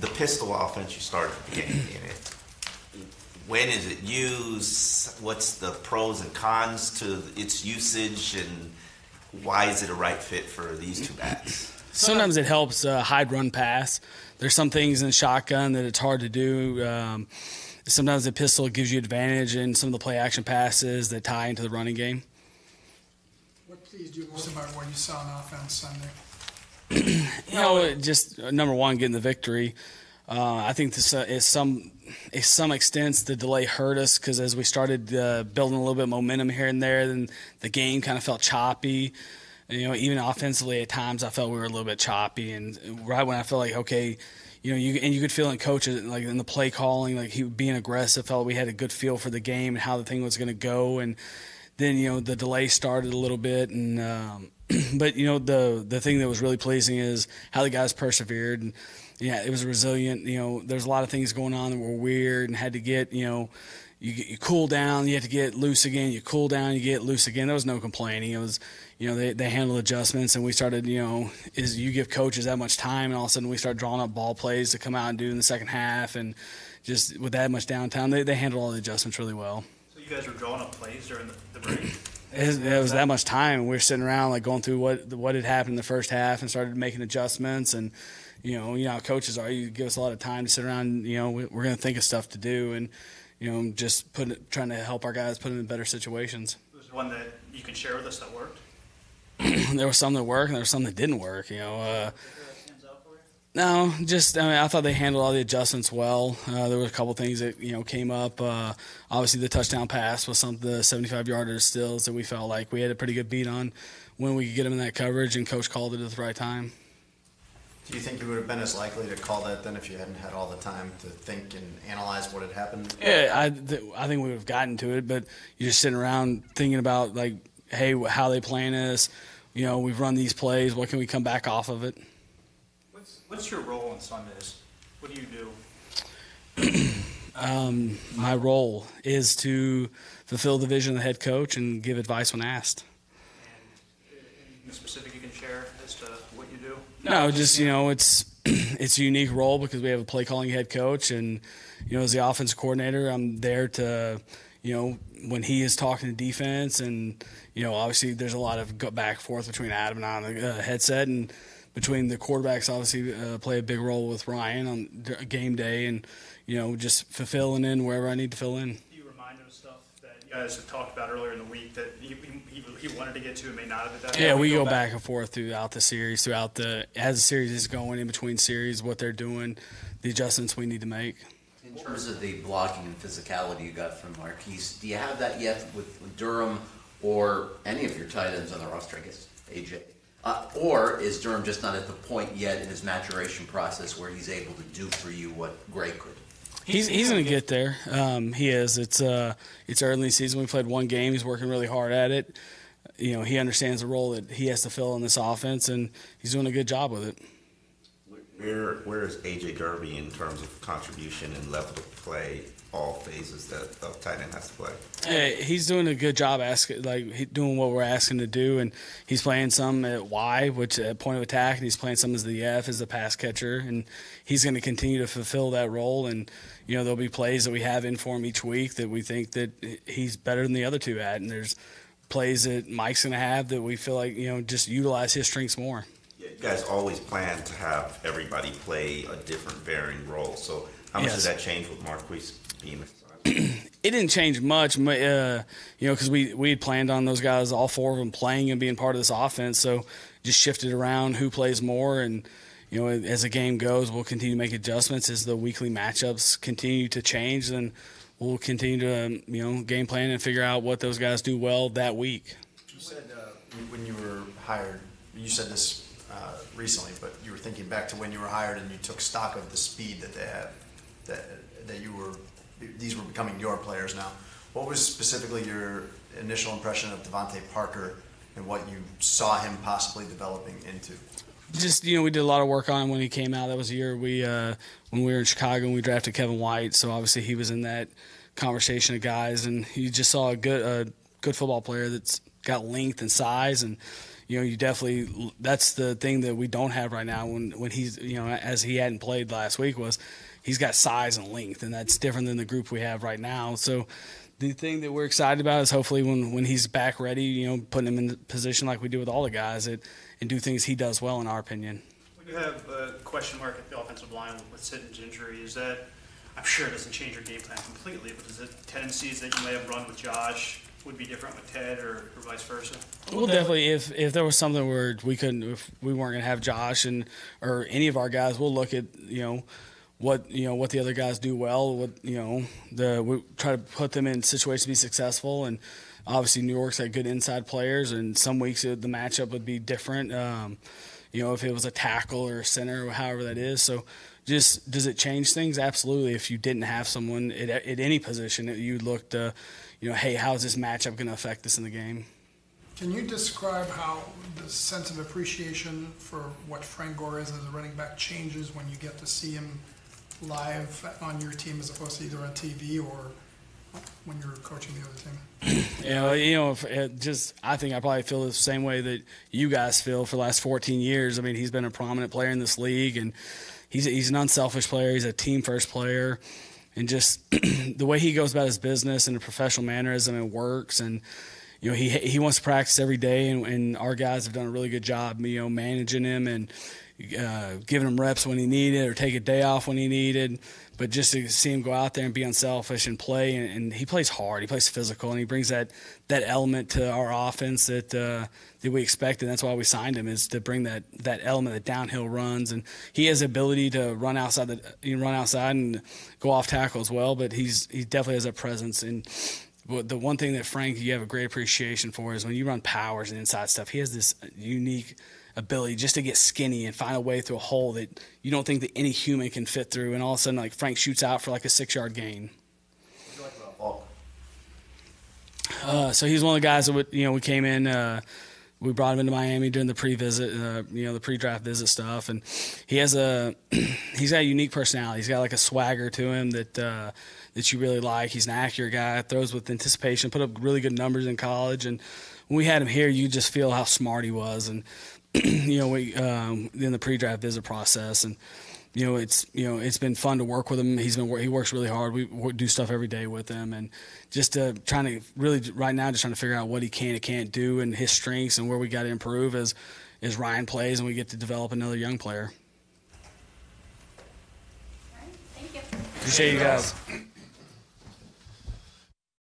the pistol offense you started the game in it. When is it used? What's the pros and cons to its usage, and why is it a right fit for these two backs? Sometimes it helps hide run pass. There's some things in shotgun that it's hard to do. Sometimes the pistol gives you advantage in some of the play action passes that tie into the running game. What pleased you most about what you saw on offense Sunday? Just number one, getting the victory. I think this is some extent the delay hurt us because as we started building a little bit of momentum here and there, then the game kind of felt choppy. Even offensively at times I felt we were a little bit choppy, and right when I felt like okay, you could feel in coaches like in the play calling, like he being aggressive, felt we had a good feel for the game and how the thing was going to go, and then the delay started a little bit, and but the thing that was really pleasing is how the guys persevered. And yeah, it was resilient. There's a lot of things going on that were weird and had to get, you cool down, you had to get loose again, you cool down, you get loose again. There was no complaining. It was, they handled adjustments, and we started, is you give coaches that much time, and all of a sudden we start drawing up ball plays to come out and do in the second half, and just with that much downtime, they handled all the adjustments really well. So you guys were drawing up plays during the break? It was that much time, and we were sitting around like going through what had happened in the first half and started making adjustments, and how coaches are. You give us a lot of time to sit around. We're going to think of stuff to do, and just trying to help our guys put in better situations. Was there one that you can share with us that worked? There was some that worked, and there was some that didn't work. No, I thought they handled all the adjustments well. There were a couple things that came up. Obviously, the touchdown pass was some of the 75-yarder stills that we felt like we had a pretty good beat on when we could get them in that coverage, and coach called it at the right time. Do you think you would have been as likely to call that then if you hadn't had all the time to think and analyze what had happened? Yeah, I think we would have gotten to it, but you're just sitting around thinking about, like, hey, how they playing us. We've run these plays. What can we come back off of it? What's your role on Sundays? What do you do? My role is to fulfill the vision of the head coach and give advice when asked. And anything specific you can share as to what you do? No, just it's a unique role because we have a play calling head coach, and as the offensive coordinator, I'm there to when he is talking to defense, and obviously there's a lot of back and forth between Adam and I on the headset, and between the quarterbacks obviously play a big role with Ryan on game day, and just fulfilling in wherever I need to fill in. Do you remind him of stuff that you guys have talked about earlier in the week that he wanted to get to and may not have at that point? Yeah, we go back and forth throughout the series, as the series is going, in between series, what they're doing, the adjustments we need to make. In terms of the blocking and physicality you got from Marquise, do you have that yet with Durham or any of your tight ends on the roster, I guess, AJ? Or is Durham just not at the point yet in his maturation process where he's able to do for you what Gray could? He's going to get there. He is. It's early in the season. We played one game. He's working really hard at it. He understands the role that he has to fill in this offense, and he's doing a good job with it. Where is AJ Derby in terms of contribution and level of play, all phases that a tight end has to play? Hey, he's doing a good job doing what we're asking to do, and he's playing some at Y, which at point of attack, and he's playing some as the F, as the pass catcher, and he's going to continue to fulfill that role. And there'll be plays that we have in for him each week that we think that he's better than the other two at, and there's plays that Mike's going to have that we feel like just utilize his strengths more. Yeah, you guys always plan to have everybody play a different varying role. So how much did that change with Marquise being? It didn't change much, because we had planned on those guys, all four of them playing and being part of this offense. So just shifted around who plays more, and as the game goes, we'll continue to make adjustments as the weekly matchups continue to change. Then we'll continue to game plan and figure out what those guys do well that week. You said when you were hired, you said this recently, but you were thinking back to when you were hired and you took stock of the speed that they had, that these were becoming your players now. What was specifically your initial impression of Devontae Parker and what you saw him possibly developing into? Just, we did a lot of work on him when he came out. That was the year when we were in Chicago and we drafted Kevin White. So obviously he was in that conversation of guys, and you just saw a good football player that's got length and size, and you definitely, that's the thing that we don't have right now when he's, as he hadn't played last week, was he's got size and length, and that's different than the group we have right now. So the thing that we're excited about is hopefully when he's back ready, putting him in the position like we do with all the guys and do things he does well, in our opinion. We do have a question mark at the offensive line with Sitton's injury. Is that, I'm sure it doesn't change your game plan completely, but is it tendencies that you may have run with Josh would be different with Ted or vice versa? Well, definitely, if there was something where if we weren't going to have Josh or any of our guys, we'll look at, what the other guys do well, we try to put them in situations to be successful. And obviously New York's got good inside players, and some weeks the matchup would be different. If it was a tackle or a center or however that is. So just, does it change things? Absolutely. If you didn't have someone at any position, you'd look to, hey, how is this matchup going to affect us in the game? Can you describe how the sense of appreciation for what Frank Gore is as a running back changes when you get to see him live on your team as opposed to either on TV or when you're coaching the other team? I think I probably feel the same way that you guys feel for the last 14 years. I mean, he's been a prominent player in this league, and he's an unselfish player. He's a team-first player. And just the way he goes about his business in a professional mannerism and works, and he wants to practice every day, and our guys have done a really good job, managing him and giving him reps when he needed or take a day off when he needed. But just to see him go out there and be unselfish and play, and he plays hard, he plays physical, and he brings that element to our offense that we expected. That's why we signed him, is to bring that element, the downhill runs, and he has the ability to run outside and go off tackle as well. But he definitely has a presence. And the one thing that Frank, you have a great appreciation for, is when you run powers and inside stuff, he has this unique ability just to get skinny and find a way through a hole that you don't think that any human can fit through, and all of a sudden, like, Frank shoots out for like a 6-yard gain. What do you like about Falk? So he's one of the guys that we came in. We brought him into Miami during the pre-visit, the pre-draft visit stuff, and he's got a unique personality. He's got like a swagger to him that you really like. He's an accurate guy, throws with anticipation, put up really good numbers in college, and when we had him here, you just feel how smart he was, and we in the pre-draft visit process, and it's been fun to work with him. He works really hard. We do stuff every day with him, and just trying to really right now just trying to figure out what he can and can't do, and his strengths, and where we got to improve as Ryan plays and we get to develop another young player. All right, thank you. Appreciate you guys.